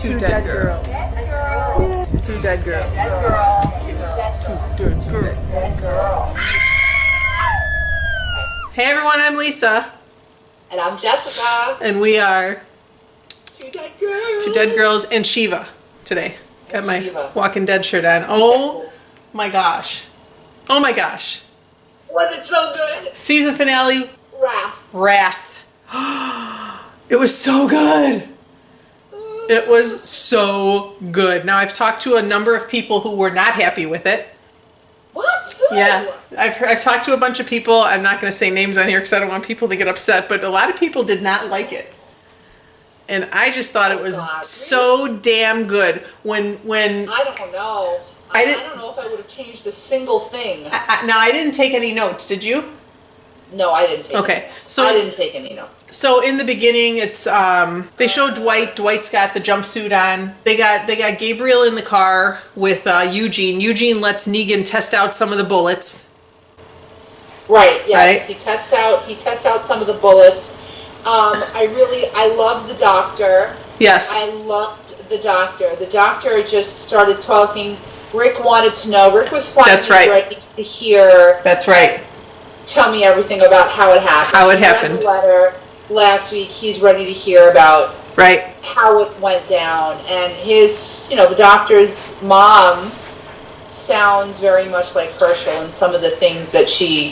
Two dead girls. Two dead girls. Dead girls. Hey everyone, I'm Lisa. And I'm Jessica. And we are Two dead girls. Two dead girls and Shiva today. Got my Shiva. Walking Dead shirt on. Oh my gosh. Oh my gosh. Was it so good? Season finale. Wrath. It was so good. It was so good. Now I've talked to a number of people who were not happy with it. What? Yeah, I've talked to a bunch of people. I'm not going to say names on here because I don't want people to get upset, but a lot of people did not like it. And I just thought it was so damn good. When I don't know. I don't know if I would have changed a single thing. Now I didn't take any notes. Did you? No, I didn't take any notes. So I didn't take any notes. So in the beginning, it's they show Dwight. Dwight's got the jumpsuit on. They got Gabriel in the car with Eugene. Eugene lets Negan test out some of the bullets. Right. Yes. Right? He tests out some of the bullets. I love the doctor. Yes. I loved the doctor. The doctor just started talking. Rick wanted to know. Rick was finally ready to hear. That's right. Tell me everything about how it happened. How it He happened. read the letter last week. He's ready to hear about how it went down. And the doctor's mom sounds very much like Herschel in some of the things that she,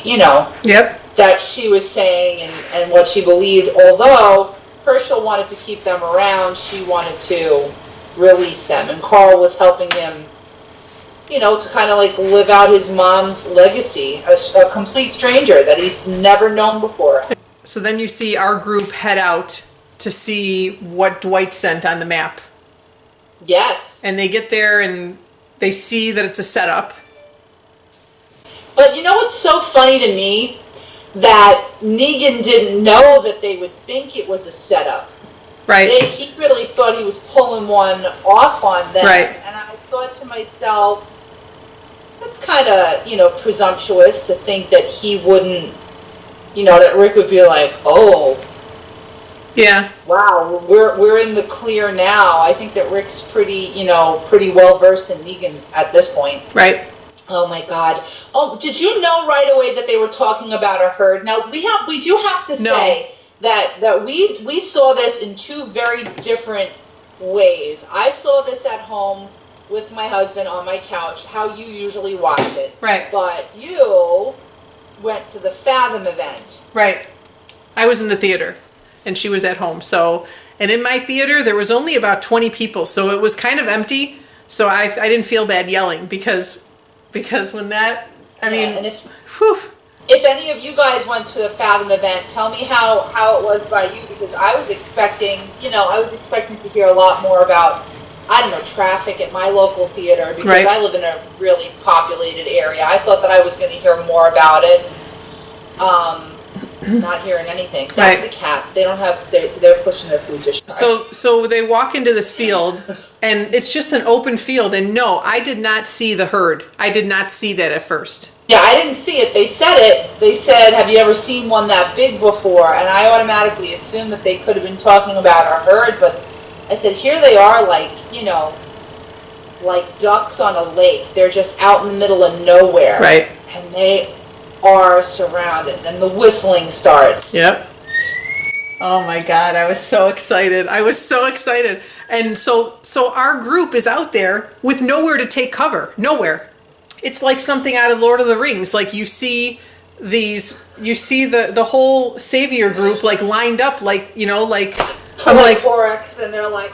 that she was saying and what she believed. Although Herschel wanted to keep them around, she wanted to release them. And Carl was helping him, to kind of like live out his mom's legacy, a complete stranger that he's never known before. So then you see our group head out to see what Dwight sent on the map. Yes. And they get there and they see that it's a setup. But you know what's so funny to me? That Negan didn't know that they would think it was a setup. Right. He really thought he was pulling one off on them. Right. And I thought to myself, that's kind of, presumptuous to think that he wouldn't, that Rick would be like, oh. Yeah. Wow, we're in the clear now. I think that Rick's pretty well versed in Negan at this point. Right. Oh my God. Oh, did you know right away that they were talking about a herd? Now we do have to say that we saw this in two very different ways. I saw this at home with my husband on my couch, how you usually watch it. Right. But you went to the Fathom event. Right. I was in the theater and she was at home. And in my theater there was only about 20 people, so it was kind of empty. So I didn't feel bad yelling because when that, and if any of you guys went to the Fathom event, tell me how it was by you, because I was expecting to hear a lot more about, traffic at my local theater, because I live in a really populated area. I thought that I was going to hear more about it. Not hearing anything. That's the cats. They don't have. They're pushing their food dish. So they walk into this field, and it's just an open field. And no, I did not see the herd. I did not see that at first. Yeah, I didn't see it. They said it. They said, "Have you ever seen one that big before?" And I automatically assumed that they could have been talking about a herd. But I said, here they are, like ducks on a lake. They're just out in the middle of nowhere. Right. And they are surrounded, and the whistling starts. Yep. Oh my God, I was so excited. And so our group is out there with nowhere to take cover. Nowhere. It's like something out of Lord of the Rings. Like you see the whole savior group like lined up, I'm like Oryx, and they're like,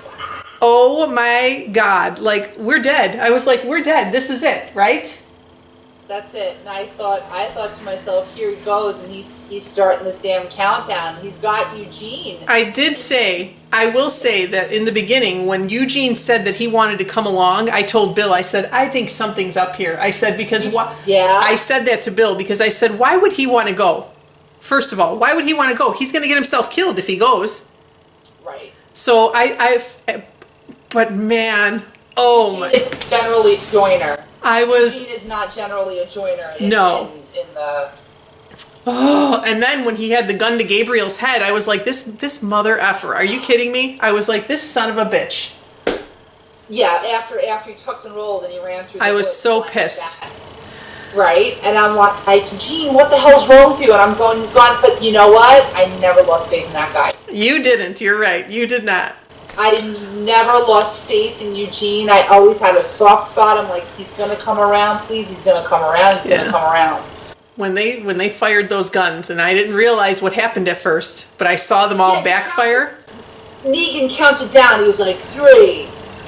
oh my God, like we're dead. I was like, we're dead. This is it, right? That's it. And I thought to myself, here he goes, and he's starting this damn countdown. He's got Eugene. I will say that in the beginning, when Eugene said that he wanted to come along, I told Bill, I said, I think something's up here. I said, because why? Yeah. I said that to Bill because I said, why would he want to go? First of all, why would he want to go? He's going to get himself killed if he goes. Right. So but man, oh my. He's generally a joiner. Eugene is not generally a joiner. In the. Oh, and then when he had the gun to Gabriel's head, I was like, this mother effer. Are you kidding me? I was like, this son of a bitch. Yeah, after he tucked and rolled and he ran through the I was woods so like pissed. that. Right? And I'm like, Gene, what the hell's wrong with you? And I'm going, he's gone. But you know what? I never lost faith in that guy. You didn't. You're right. You did not. I never lost faith in Eugene. I always had a soft spot. I'm like, he's going to come around. Please, he's going to come around. He's going to come around. When they fired those guns, and I didn't realize what happened at first, but I saw them all backfire. Negan counted down. He was like, 3,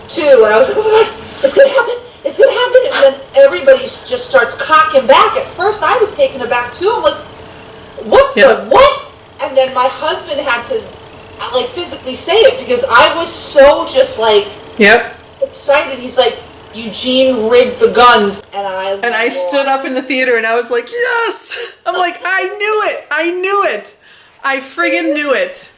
2, and I was like, oh my God, it's going to happen. It's going to happen. And then everybody just starts cocking back. At first, I was taken aback too. I'm like, what the what? And then my husband had to like physically say it because I was so just like excited. He's like, Eugene rigged the guns, and I stood up in the theater and I was like, yes! I'm like, I knew it! I friggin' knew it!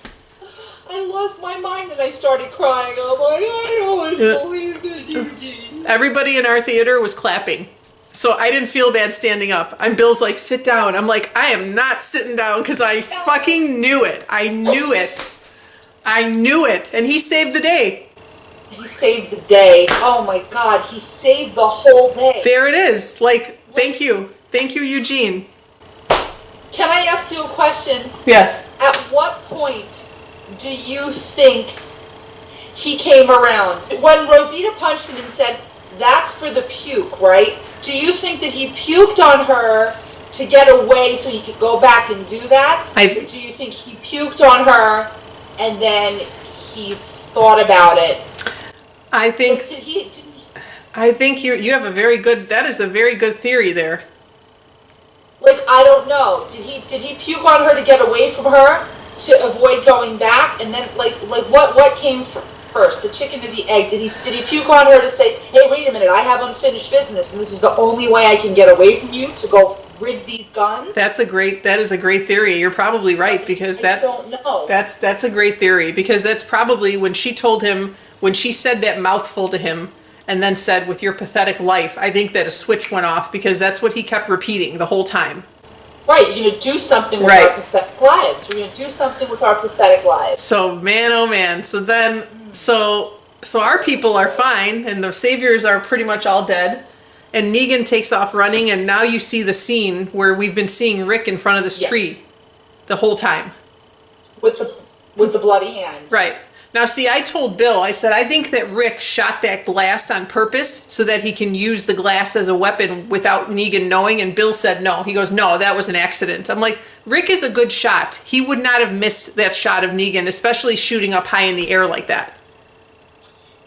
I lost my mind and I started crying. I'm like, I always believed in Eugene. Everybody in our theater was clapping. So I didn't feel bad standing up. And Bill's like, sit down. I'm like, I am not sitting down because I fucking knew it. I knew it. I knew it. And he saved the day. He saved the day. Oh my God, he saved the whole day. There it is. Like, thank you. Thank you, Eugene. Can I ask you a question? Yes. At what point do you think he came around? When Rosita punched him and said, that's for the puke, right? Do you think that he puked on her to get away so he could go back and do that? Or do you think he puked on her and then he thought about it? I think you have a very good, that is a very good theory there. Like, I don't know. Did he puke on her to get away from her to avoid going back? And then like what came first, the chicken or the egg? Did he puke on her to say, hey, wait a minute, I have unfinished business and this is the only way I can get away from you to go rig these guns? That is a great theory. You're probably right because I don't know. That's a great theory because that's probably when she said that mouthful to him and then said, with your pathetic life, I think that a switch went off because that's what he kept repeating the whole time. Right, you're going to do something with our pathetic lives. We're going to do something with our pathetic lives. So, man, oh man. So then, so our people are fine and the saviors are pretty much all dead. And Negan takes off running and now you see the scene where we've been seeing Rick in front of this tree the whole time. With the bloody hand. Right. Now, see, I told Bill, I said, I think that Rick shot that glass on purpose so that he can use the glass as a weapon without Negan knowing. And Bill said no. He goes, no, that was an accident. I'm like, Rick is a good shot. He would not have missed that shot of Negan, especially shooting up high in the air like that.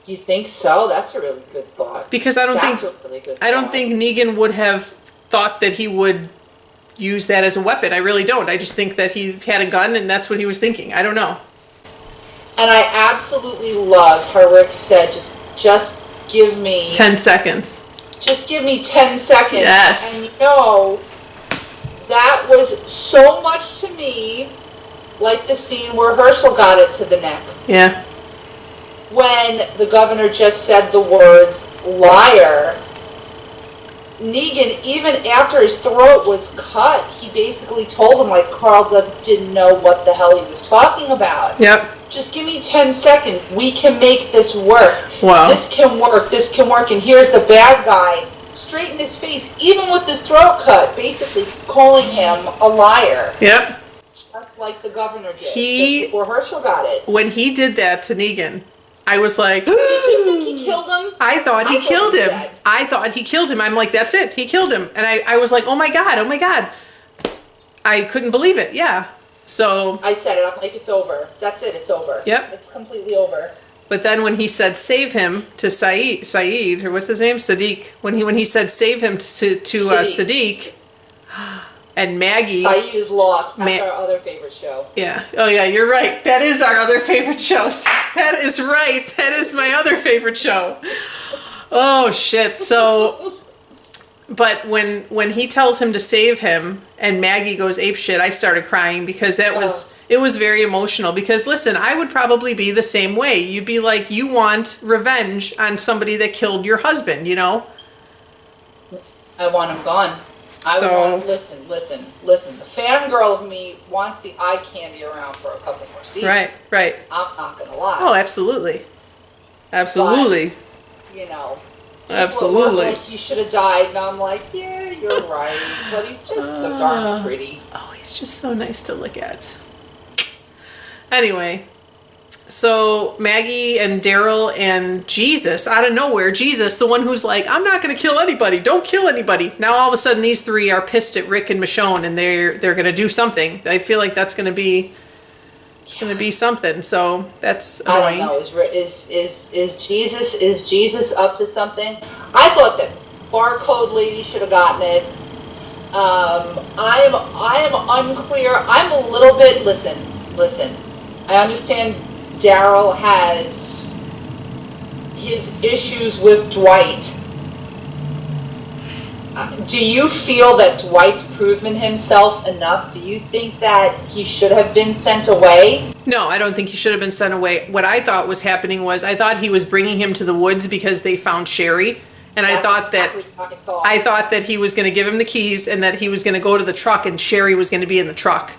You think so? That's a really good thought. Because I don't think Negan would have thought that he would use that as a weapon. I really don't. I just think that he had a gun and that's what he was thinking. I don't know. And I absolutely loved how Rick said, just give me 10 seconds. Just give me 10 seconds. Yes. And that was so much to me like the scene where Herschel got it to the neck. Yeah. When the governor just said the words, liar, Negan, even after his throat was cut, he basically told him, like, Carl didn't know what the hell he was talking about. Yep. Just give me 10 seconds. We can make this work. Wow. This can work. This can work. And here's the bad guy, straight in his face, even with his throat cut, basically calling him a liar. Yep. Just like the governor did. Just before Herschel got it. When he did that to Negan, I was like, did you think he killed him? I thought he killed him. I thought he killed him. I'm like, that's it. He killed him. And I was like, oh my God. I couldn't believe it. Yeah. So I said it. I'm like, it's over. That's it. It's over. Yep. It's completely over. But then when he said save him to Saeed, or what's his name? Sadiq. When he said save him to Sadiq and Maggie. Saeed is lost. That's our other favorite show. Yeah. Oh yeah, you're right. That is our other favorite show. That is right. That is my other favorite show. Oh shit. So but when he tells him to save him and Maggie goes apeshit, I started crying because it was very emotional. Because listen, I would probably be the same way. You'd be like, you want revenge on somebody that killed your husband, you know? I want him gone. Listen. The fangirl of me wants the eye candy around for a couple more seasons. Right. I'm not gonna lie. Oh, absolutely. you know. Absolutely. Like he should have died, and I'm like, yeah, you're right. But he's just so darn pretty. Oh, he's just so nice to look at. Anyway, so Maggie and Daryl and Jesus, out of nowhere, Jesus, the one who's like, I'm not going to kill anybody. Don't kill anybody. Now all of a sudden these three are pissed at Rick and Michonne, and they're going to do something. I feel like that's going to be... It's going to be something, so that's annoying. I don't know. Is Jesus up to something? I thought that barcode lady should have gotten it. I am unclear. I'm a little bit. Listen. I understand Daryl has his issues with Dwight. Do you feel that Dwight's proven himself enough? Do you think that he should have been sent away? No, I don't think he should have been sent away. What I thought was happening was I thought he was bringing him to the woods because they found Sherry. And I thought that he was going to give him the keys and that he was going to go to the truck and Sherry was going to be in the truck.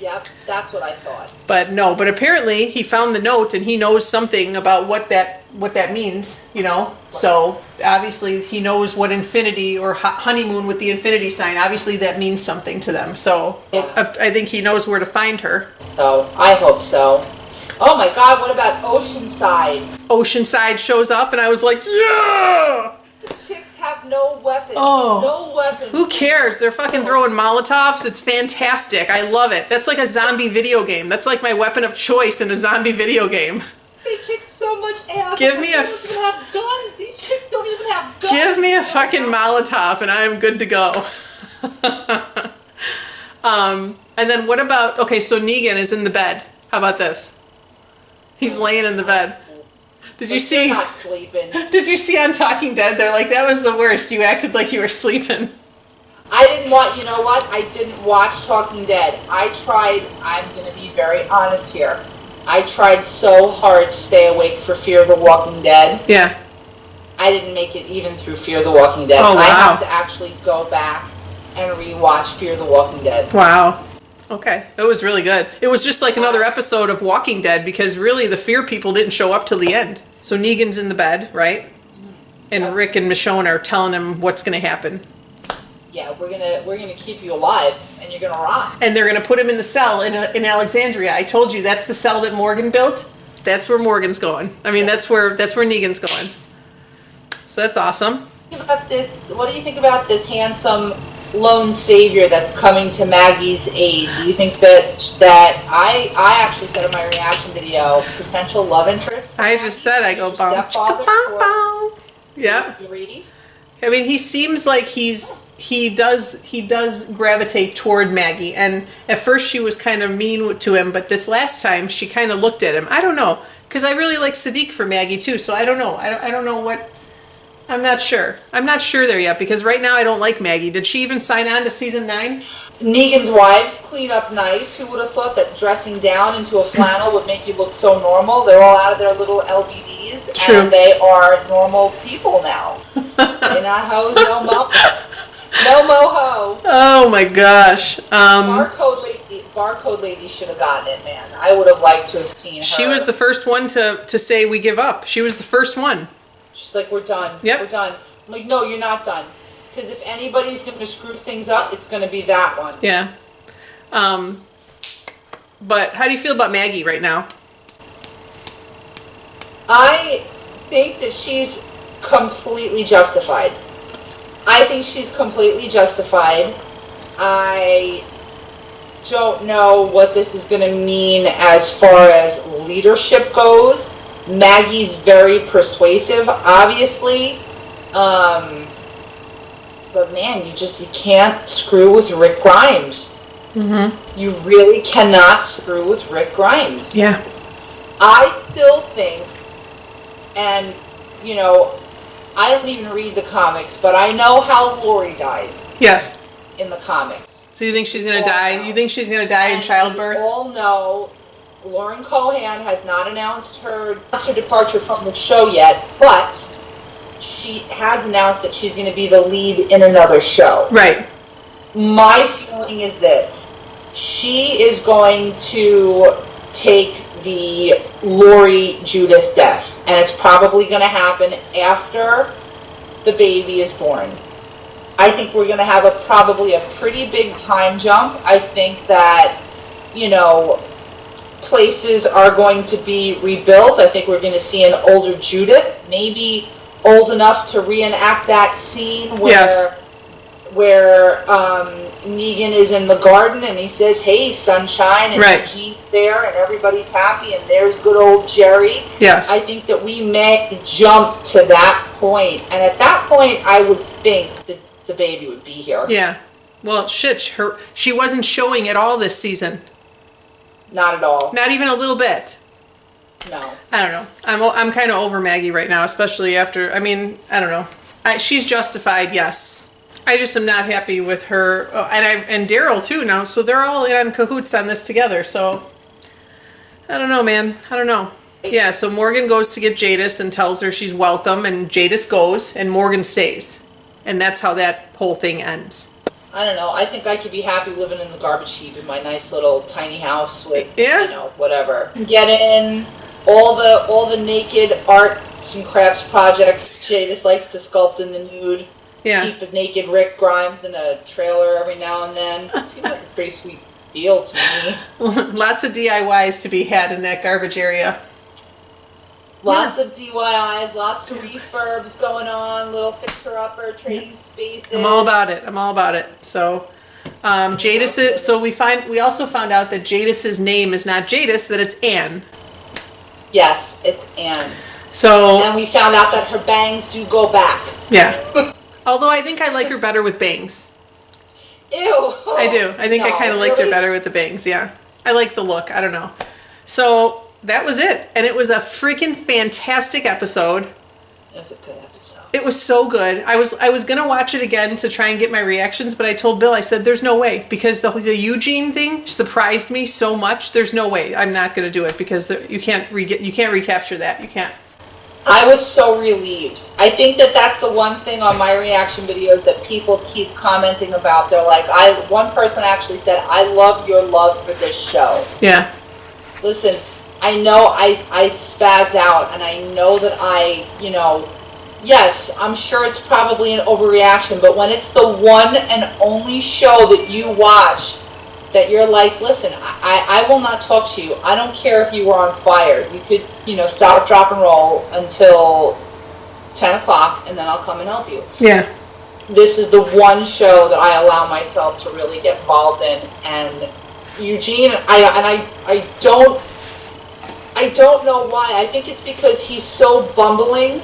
Yep, that's what I thought. But no, but apparently he found the note and he knows something about what that means, you know. So obviously he knows what infinity or honeymoon with the infinity sign. Obviously that means something to them. So I think he knows where to find her. So I hope so. Oh my God! What about Oceanside? Oceanside shows up and I was like, yeah. The chicks have no weapons. Oh, no weapons. Who cares? They're fucking throwing Molotovs. It's fantastic. I love it. That's like a zombie video game. That's like my weapon of choice in a zombie video game. They kick so much ass. Give me they don't even have guns. These chicks don't even have guns. Give me a fucking Molotov and I am good to go. And then what about, okay, so Negan is in the bed. How about this? He's laying in the bed. Did you see? Not sleeping. Did you see on Talking Dead? They're like, that was the worst. You acted like you were sleeping. I didn't watch, you know what? I didn't watch Talking Dead. I tried, I'm going to be very honest here. I tried so hard to stay awake for Fear of the Walking Dead. Yeah. I didn't make it even through Fear of the Walking Dead. Oh, wow. I have to actually go back and rewatch Fear of the Walking Dead. Wow. Okay. It was really good. It was just like another episode of Walking Dead because really the Fear people didn't show up till the end. So Negan's in the bed, right? And Rick and Michonne are telling him what's going to happen. Yeah, we're gonna keep you alive, and you're gonna rot. And they're gonna put him in the cell in Alexandria. I told you that's the cell that Morgan built. That's where Morgan's going. I mean, that's where Negan's going. So that's awesome. What do you think about this handsome lone savior that's coming to Maggie's aid? Do you think that I actually said in my reaction video, potential love interest? I just said I go bow. Yeah. I mean, he seems like he does gravitate toward Maggie, and at first she was kind of mean to him, but this last time she kind of looked at him. I don't know, because I really like Sadiq for Maggie too, so I don't know. I don't know what. I'm not sure. I'm not sure there yet, because right now I don't like Maggie. Did she even sign on to season 9? Negan's wives clean up nice. Who would have thought that dressing down into a flannel would make you look so normal? They're all out of their little LBDs, True. And they are normal people now. They're not hoes, no mo. No moho. Oh my gosh. Barcode lady should have gotten it, man. I would have liked to have seen her. She was the first one to say we give up. She was the first one. She's like, we're done. Yep. We're done. I'm like, no, you're not done. Because if anybody's going to screw things up, it's going to be that one. Yeah. But how do you feel about Maggie right now? I think that she's completely justified. I think she's completely justified. I don't know what this is going to mean as far as leadership goes. Maggie's very persuasive, obviously. But man, you can't screw with Rick Grimes. Mm-hmm. You really cannot screw with Rick Grimes. Yeah. I still think, and you know, I don't even read the comics, but I know how Lori dies. Yes. In the comics. So you think she's going to die? You think she's going to die in childbirth? We all know Lauren Cohan has not announced her departure from the show yet, but she has announced that she's going to be the lead in another show. Right. My feeling is that she is going to take the Lori Judith death. And it's probably going to happen after the baby is born. I think we're going to have probably a pretty big time jump. I think that, places are going to be rebuilt. I think we're going to see an older Judith, maybe old enough to reenact that scene where Negan is in the garden and he says, "Hey, sunshine," and Eugene's there and everybody's happy and there's good old Jerry. Yes. I think that we may jump to that point, and at that point I would think that the baby would be here. Yeah. Well, shit, she wasn't showing at all this season. Not at all. Not even a little bit. No. I don't know. I'm kind of over Maggie right now, especially after, I don't know. She's justified, yes. I just am not happy with her. Oh, and Daryl too now, so they're all in cahoots on this together, so I don't know, man. I don't know. Yeah, so Morgan goes to get Jadis and tells her she's welcome, and Jadis goes, and Morgan stays. And that's how that whole thing ends. I don't know. I think I could be happy living in the garbage heap in my nice little tiny house with, whatever. Get in all the naked arts and crafts projects. Jadis likes to sculpt in the nude. Yeah. Keep a naked Rick Grimes in a trailer every now and then. Seems like a pretty sweet deal to me. Lots of DIYs to be had in that garbage area. Lots of DIYs, lots of refurbs going on, little fixer-upper, trading spaces. I'm all about it. So, Jadis. So we also found out that Jadis's name is not Jadis; that it's Anne. Yes, it's Anne. So. And we found out that her bangs do go back. Yeah. Although I think I like her better with bangs. Ew. I do. I think I kind of liked her better with the bangs. Yeah. I like the look. I don't know. So. That was it. And it was a freaking fantastic episode. It was a good episode. It was so good. I was going to watch it again to try and get my reactions, but I told Bill, I said, there's no way. Because the Eugene thing surprised me so much. There's no way. I'm not going to do it because you can't recapture that. You can't. I was so relieved. I think that's the one thing on my reaction videos that people keep commenting about. They're like, one person actually said, "I love your love for this show." Yeah. Listen, I know I spaz out, and I know that yes, I'm sure it's probably an overreaction, but when it's the one and only show that you watch that you're like, listen, I will not talk to you. I don't care if you were on fire. You could, stop, drop, and roll until 10 o'clock, and then I'll come and help you. Yeah. This is the one show that I allow myself to really get involved in, and Eugene, I don't know why. I think it's because he's so bumbling.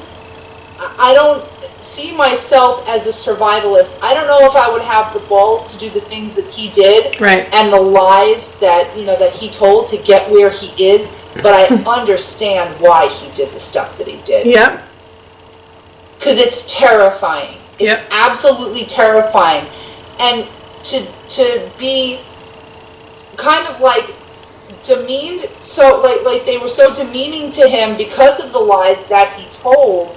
I don't see myself as a survivalist. I don't know if I would have the balls to do the things that he did, right, and the lies that that he told to get where he is. But I understand why he did the stuff that he did. Yeah. Because it's terrifying. It's absolutely terrifying, and to be kind of like demeaned, so like they were so demeaning to him because of the lies that he told.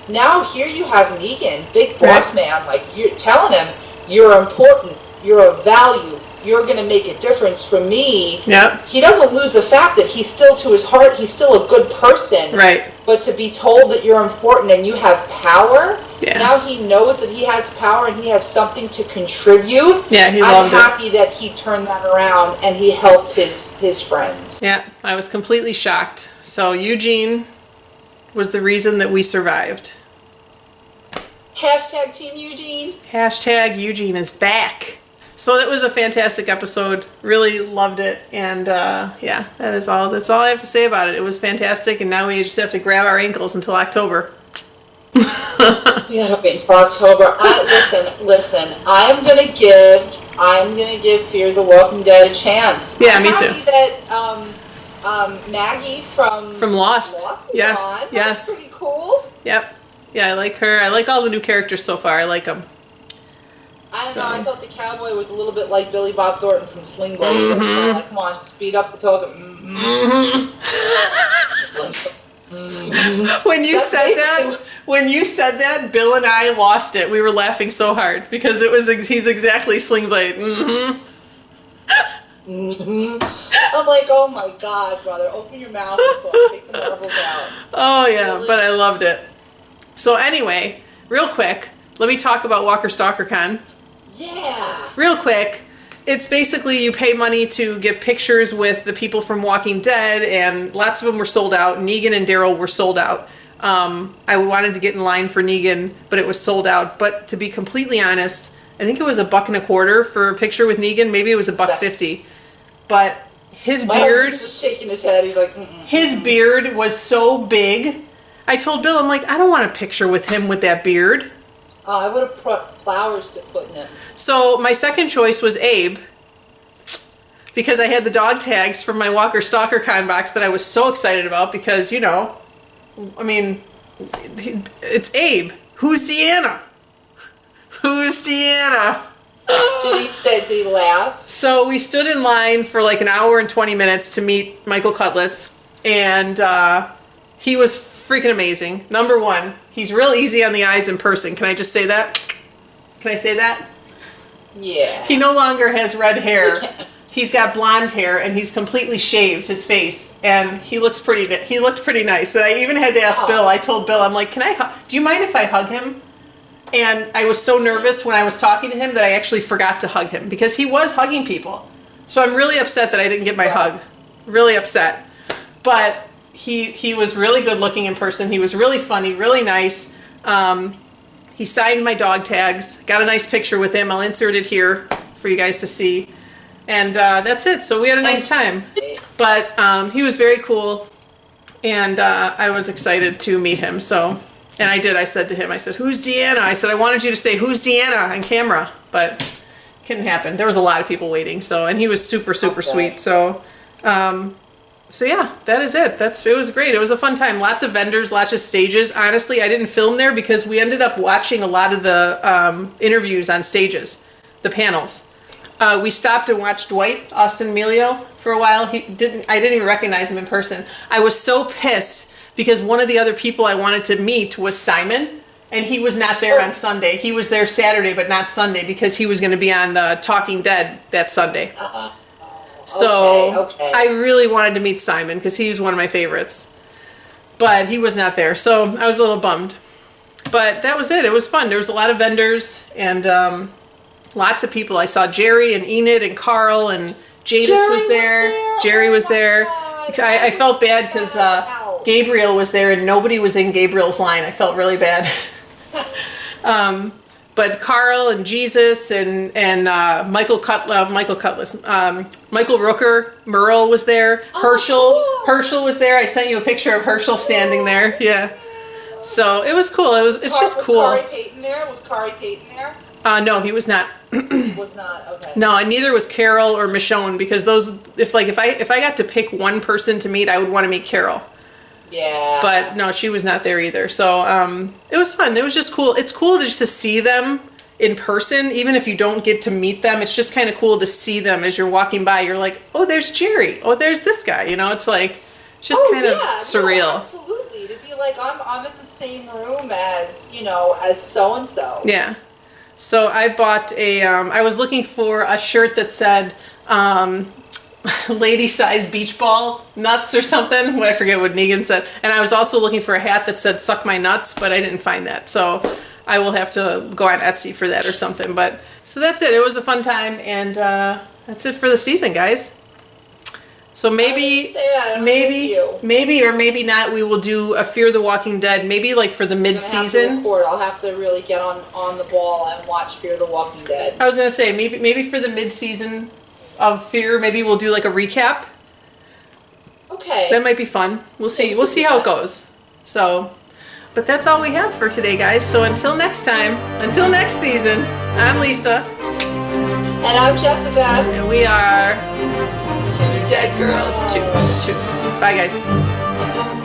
Now here you have Negan, big boss man, like you're telling him you're important, you're of value, you're going to make a difference for me. Yep. He doesn't lose the fact that he's still, to his heart, he's still a good person. Right. But to be told that you're important and you have power, yeah, now he knows that he has power and he has something to contribute. Yeah, he loved it. I'm happy that he turned that around and he helped his friends. Yeah, I was completely shocked. So Eugene was the reason that we survived. Hashtag Team Eugene. Hashtag Eugene is back. So that was a fantastic episode. Really loved it. And yeah, that's all I have to say about it. It was fantastic, and now we just have to grab our ankles until October. Yeah, wait until October. Listen. I'm gonna give Fear the Walking Dead a chance. Yeah, me too. I'm happy that Maggie from Lost. Yes, on. yes. That's pretty cool. Yep. Yeah, I like her. I like all the new characters so far. I like them. I don't know. I thought the cowboy was a little bit like Billy Bob Thornton from Sling Blade. Mm-hmm. Kind of like, come on, speed up the talk. Mm-hmm. Mm-hmm. When you said that, Bill and I lost it. We were laughing so hard because he's exactly Sling Blade. Mm-hmm. I'm like, oh my God, brother, open your mouth and take the marbles out. Oh yeah, but I loved it. So anyway, real quick, let me talk about Walker Stalker Con. Yeah. Real quick, it's basically you pay money to get pictures with the people from Walking Dead, and lots of them were sold out. Negan and Daryl were sold out. I wanted to get in line for Negan, but it was sold out. But to be completely honest, I think it was $1.25 for a picture with Negan. Maybe it was $1.50. But his beard, was just shaking his head. He's like, his beard was so big. I told Bill, I'm like, I don't want a picture with him with that beard. I would have put flowers to put in it. So my second choice was Abe, because I had the dog tags from my Walker Stalker Con box that I was so excited about because, you know, I mean, it's Abe. Who's Deanna? Who's Deanna? Did he laugh? So we stood in line for like an hour and 20 minutes to meet Michael Cutlitz, and he was freaking amazing. Number one, he's real easy on the eyes in person. Can I just say that? Can I say that? Yeah. He no longer has red hair. He's got blonde hair, and he's completely shaved his face, and he looked pretty nice. And I even had to ask Bill. I told Bill, I'm like, do you mind if I hug him? And I was so nervous when I was talking to him that I actually forgot to hug him because he was hugging people. So I'm really upset that I didn't get my hug. Really upset. But he was really good looking in person. He was really funny, really nice. He signed my dog tags. Got a nice picture with him. I'll insert it here for you guys to see. And that's it. So we had a nice time. But he was very cool. And I was excited to meet him. So... And I did. I said to him, I said, who's Deanna? I said, I wanted you to say, who's Deanna on camera. But couldn't happen. There was a lot of people waiting. So, and he was super, super sweet. So, so yeah, that is it. It was great. It was a fun time. Lots of vendors, lots of stages. Honestly, I didn't film there because we ended up watching a lot of the interviews on stages, the panels. We stopped and watched Dwight, Austin Emilio, for a while. I didn't even recognize him in person. I was so pissed because one of the other people I wanted to meet was Simon, and he was not there on Sunday. He was there Saturday, but not Sunday, because he was going to be on Talking Dead that Sunday. So okay. I really wanted to meet Simon because he was one of my favorites. But he was not there, so I was a little bummed. But that was it. It was fun. There was a lot of vendors and lots of people. I saw Jerry and Enid and Carl, and Jadis was there. Jerry was there. I felt bad because... Gabriel was there and nobody was in Gabriel's line. I felt really bad. But Carl and Jesus and Michael Cutlass, Michael Rooker, Merle was there. Herschel was there. I sent you a picture of Herschel standing there. Yeah. So it was cool. It's just cool. Was Kari Payton there? Was Kari Payton there? No, he was not. Was not, okay. No, and neither was Carol or Michonne, because those, if I got to pick one person to meet, I would want to meet Carol. Yeah. But no, she was not there either. So it was fun. It was just cool. It's cool just to see them in person, even if you don't get to meet them. It's just kind of cool to see them as you're walking by. You're like, oh, there's Jerry. Oh, there's this guy. You know, it's like, it's just kind of surreal. No, absolutely. To be like, I'm in the same room as, as so-and-so. Yeah. So I bought I was looking for a shirt that said, lady size beach ball nuts or something. I forget what Negan said. And I was also looking for a hat that said suck my nuts, but I didn't find that. So I will have to go on Etsy for that or something. But so that's it. It was a fun time, and that's it for the season, guys. So maybe or maybe not, we will do a Fear the Walking Dead, maybe like for the mid-season. I'll have to really get on the ball and watch Fear the Walking Dead. I was going to say, maybe for the mid-season of Fear, maybe we'll do like a recap. Okay. That might be fun. We'll see. We'll see how it goes. So, but that's all we have for today, guys. So until next time, until next season, I'm Lisa. And I'm Jessica. And we are Two Dead Girls 2. Bye, guys.